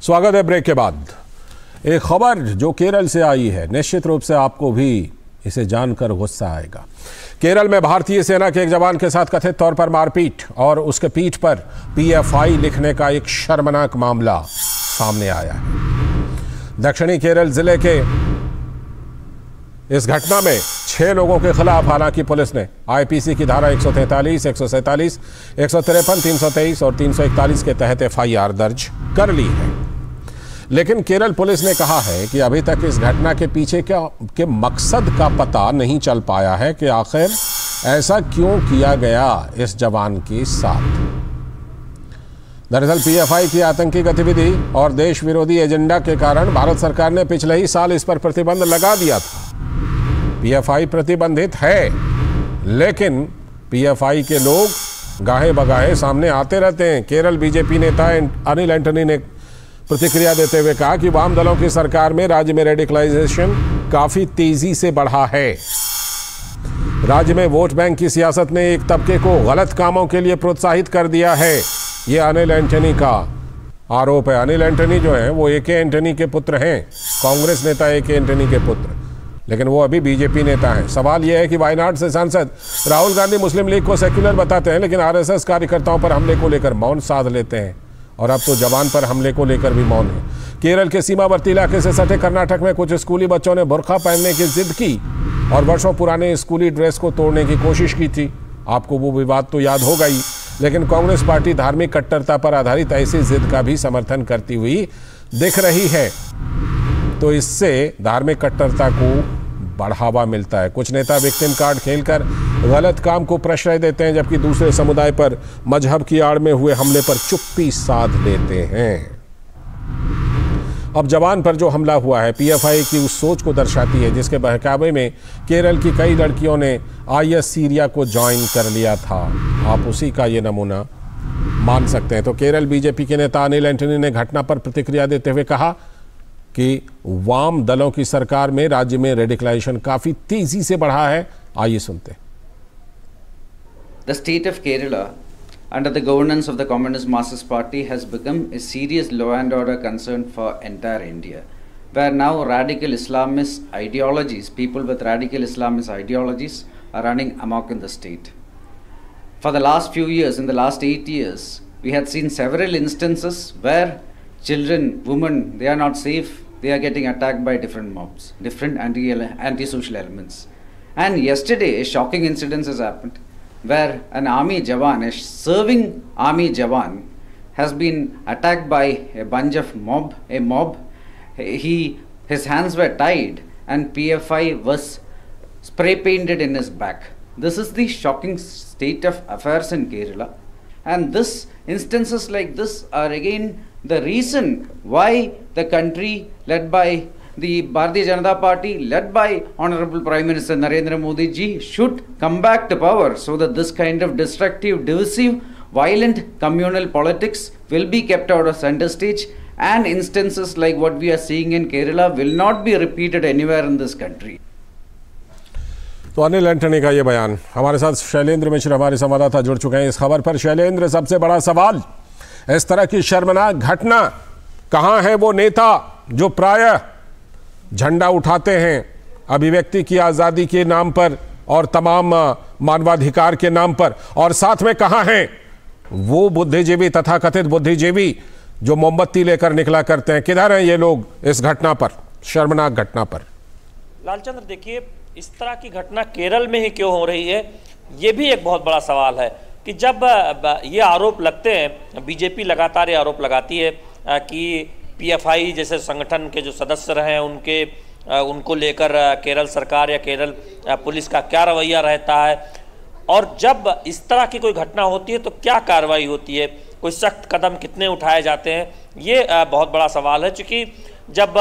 स्वागत है ब्रेक के बाद। एक खबर जो केरल से आई है, निश्चित रूप से आपको भी इसे जानकर गुस्सा आएगा। केरल में भारतीय सेना के एक जवान के साथ कथित तौर पर मारपीट और उसके पीठ पर पीएफआई लिखने का एक शर्मनाक मामला सामने आया है। दक्षिणी केरल जिले के इस घटना में 6 लोगों के खिलाफ हालांकि पुलिस ने आईपीसी की धारा 143, 147, 153, 323 और 341 के तहत एफआईआर दर्ज कर ली है। लेकिन केरल पुलिस ने कहा है कि अभी तक इस घटना के पीछे के मकसद का पता नहीं चल पाया है कि आखिर ऐसा क्यों किया गया इस जवान के साथ। दरअसल पीएफआई की आतंकी गतिविधि और देश विरोधी एजेंडा के कारण भारत सरकार ने पिछले ही साल इस पर प्रतिबंध लगा दिया था। पीएफआई प्रतिबंधित है, लेकिन पीएफआई के लोग गाहे बगाहे सामने आते रहते हैं। केरल बीजेपी नेता अनिल एंटनी ने प्रतिक्रिया देते हुए कहा कि वाम दलों की सरकार में राज्य में रेडिकलाइजेशन काफी तेजी से बढ़ा है। राज्य में वोट बैंक की सियासत ने एक तबके को गलत कामों के लिए प्रोत्साहित कर दिया है। यह अनिल एंटनी का आरोप है। अनिल एंटनी जो है वो एके एंटनी के पुत्र हैं, कांग्रेस नेता एके एंटनी के पुत्र, लेकिन वो अभी बीजेपी नेता हैं। सवाल यह है कि वायनाड से सांसद राहुल गांधी मुस्लिम लीग को सेक्युलर बताते हैं, लेकिन आरएसएस कार्यकर्ताओं पर हमले को लेकर मौन साध लेते हैं, और अब तो जवान पर हमले को लेकर भी मौन है। केरल के सीमावर्ती इलाके से सटे कर्नाटक में कुछ स्कूली बच्चों ने बुर्का पहनने की जिद की और वर्षों पुराने स्कूली ड्रेस को तोड़ने की कोशिश की थी। आपको वो विवाद तो याद होगा ही, लेकिन कांग्रेस पार्टी धार्मिक कट्टरता पर आधारित ऐसी जिद का भी समर्थन करती हुई दिख रही है। तो इससे धार्मिक कट्टरता को बढ़ावा मिलता है। कुछ नेता विक्टिम कार्ड खेलकर गलत काम को प्रश्रय देते हैं, जबकि दूसरे समुदाय पर मजहब की आड़ में हुए हमले पर चुप्पी साध लेते हैं। अब जवान पर जो हमला हुआ है पीएफआई की उस सोच को दर्शाती है जिसके बहकावे में केरल की कई लड़कियों ने आईएस सीरिया को ज्वाइन कर लिया था। आप उसी का ये नमूना मान सकते हैं। तो केरल बीजेपी के नेता अनिल एंटनी ने घटना पर प्रतिक्रिया देते हुए कहा कि वाम दलों की सरकार में राज्य में रेडिकलाइजेशन काफी तेजी से बढ़ा है। आइए सुनते हैं। The state of Kerala under the governance of the Communist Marxist Party has become a serious law and order concern for entire India, where now radical Islamist ideologies, people with radical Islamist ideologies are running amok in the state. For the last few years, in the last 8 years, we had seen several instances where children, women, they are not safe, they are getting attacked by different mobs, different anti-social elements. And yesterday a shocking incident has happened where an army jawan, a serving army jawan, has been attacked by a bunch of mob. His hands were tied and PFI was spray painted in his back. This is the shocking state of affairs in Kerala, and this instances like this are again the reason why the country led by the Bharatiya Janata Party, led by Honorable Prime Minister Narendra Modi ji, should come back to power so that this kind of destructive, divisive, violent communal politics will be kept out of center stage, and instances like what we are seeing in Kerala will not be repeated anywhere in this country. तो Anil Antony का ये बयान। हमारे साथ शैलेंद्र मिश्र हमारे संवाददाता जुड़ चुके हैं इस खबर पर। शैलेंद्र, सबसे बड़ा सवाल, इस तरह की शर्मनाक घटना, कहां है वो नेता जो प्रायः झंडा उठाते हैं अभिव्यक्ति की आज़ादी के नाम पर और तमाम मानवाधिकार के नाम पर, और साथ में कहां हैं वो बुद्धिजीवी, तथाकथित बुद्धिजीवी जो मोमबत्ती लेकर निकला करते हैं? किधर हैं ये लोग इस घटना पर, शर्मनाक घटना पर? लालचंद्र, देखिए, इस तरह की घटना केरल में ही क्यों हो रही है, ये भी एक बहुत बड़ा सवाल है। कि जब ये आरोप लगते हैं, बीजेपी लगातार ये आरोप लगाती है कि पीएफआई जैसे संगठन के जो सदस्य रहे हैं उनको लेकर केरल सरकार या केरल पुलिस का क्या रवैया रहता है, और जब इस तरह की कोई घटना होती है तो क्या कार्रवाई होती है, कोई सख्त कदम कितने उठाए जाते हैं, ये बहुत बड़ा सवाल है। क्योंकि जब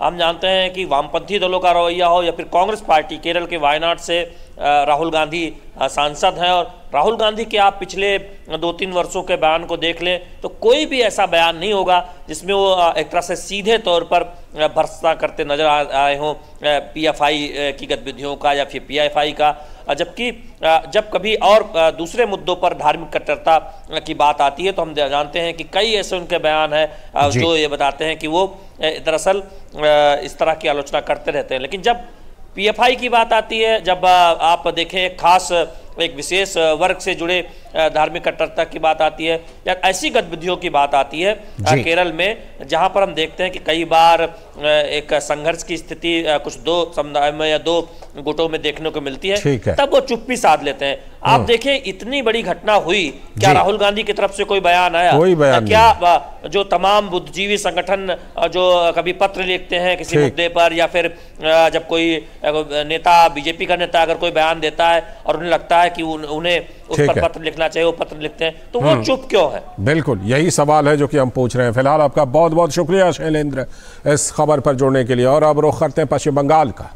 हम जानते हैं कि वामपंथी दलों का रवैया हो या फिर कांग्रेस पार्टी, केरल के वायनाड से राहुल गांधी सांसद हैं, और राहुल गांधी के आप पिछले 2-3 वर्षों के बयान को देख लें तो कोई भी ऐसा बयान नहीं होगा जिसमें वो एक तरह से सीधे तौर पर भर्त्सना करते नजर आए हों पीएफआई की गतिविधियों का या फिर पीएफआई का। जबकि जब कभी और दूसरे मुद्दों पर धार्मिक कट्टरता की बात आती है तो हम जानते हैं कि कई ऐसे उनके बयान हैं जो ये बताते हैं कि वो दरअसल इस तरह की आलोचना करते रहते हैं। लेकिन जब पीएफआई की बात आती है, जब आप देखें खास एक विशेष वर्ग से जुड़े धार्मिक कट्टरता की बात आती है, या ऐसी गतिविधियों की बात आती है केरल में जहां पर हम देखते हैं कि कई बार एक संघर्ष की स्थिति कुछ दो समुदाय में या दो गुटों में देखने को मिलती है, तब वो चुप्पी साध लेते हैं। आप देखिए इतनी बड़ी घटना हुई, क्या राहुल गांधी की तरफ से कोई बयान आया? कोई बयान क्या जो तमाम बुद्धिजीवी संगठन जो कभी पत्र लिखते हैं किसी मुद्दे पर, या फिर जब कोई नेता, बीजेपी का नेता अगर कोई बयान देता है और उन्हें लगता है कि उन्हें उस पर पत्र लिखना चाहिए, वो पत्र लिखते हैं, तो वो चुप क्यों है? बिल्कुल यही सवाल है जो कि हम पूछ रहे हैं। फिलहाल आपका बहुत बहुत शुक्रिया शैलेंद्र इस खबर पर जुड़ने के लिए। और अब रुख करते हैं पश्चिम बंगाल का।